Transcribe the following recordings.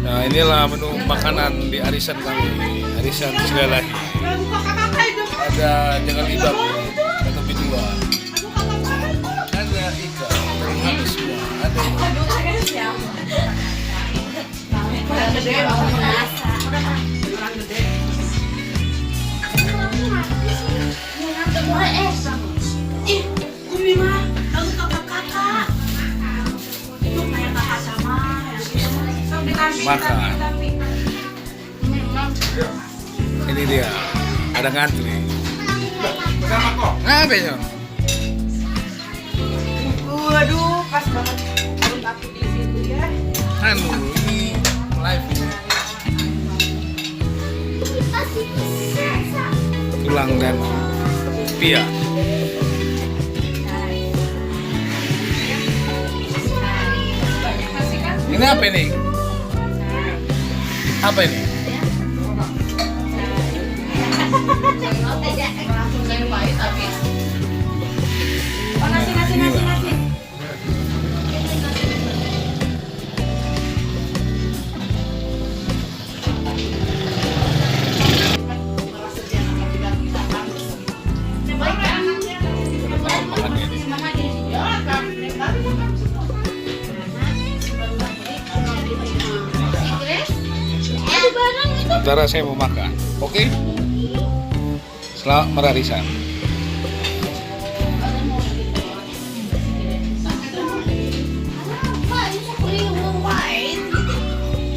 Nah, inilah menu makanan di arisan kami, arisan sekali lagi. Ada jangan libab atau bidua. Ada ikan, habis semua. Ada makan. Ini dia, ada ngantri. Ngapain ya? Waduh, pas banget perut aku di situ ya. Anu, ini live ini. Tulang dan pia. Ini apa ini? Apa ini? Nasi. Sementara saya mau makan, oke? Selamat merarisan.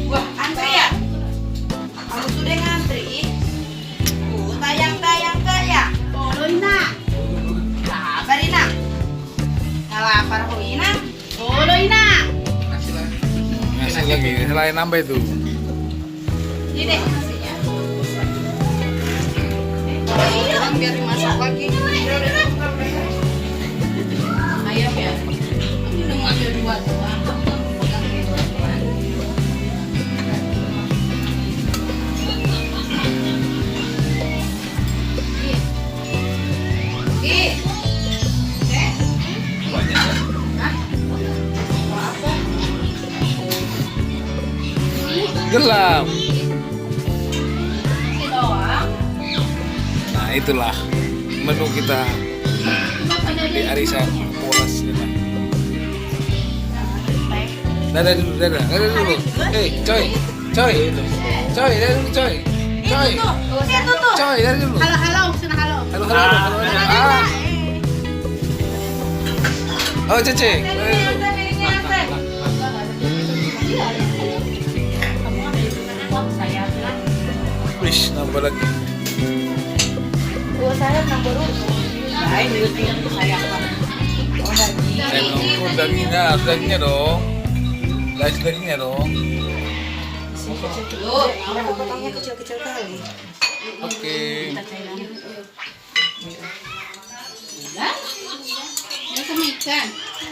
Wah, antri ya? Kamu sudah ngantri? Tayang-tayang kaya. Oloy na. Sabar na. Ngalapar ko ina. Oloy na. Ngasih lagi, selain nambah itu. Ini deh nasinya. Orang biar dimasak lagi. Ayam ya. Minum aja dua doang. Gelap. Nah, itulah menu kita di arisan Polas ini. Dadah dulu. Coy, dadah dulu, coy. Coy, dadah dulu. Halo, sana halo. Halo. Oh, Cece. Wish, nambah lagi. Saya nambah dulu. Ini saya. Dagingnya dong. Dagingnya dong. Kenapa potongnya kecil-kecil kali? Oke. Udah? Ini sama ikan.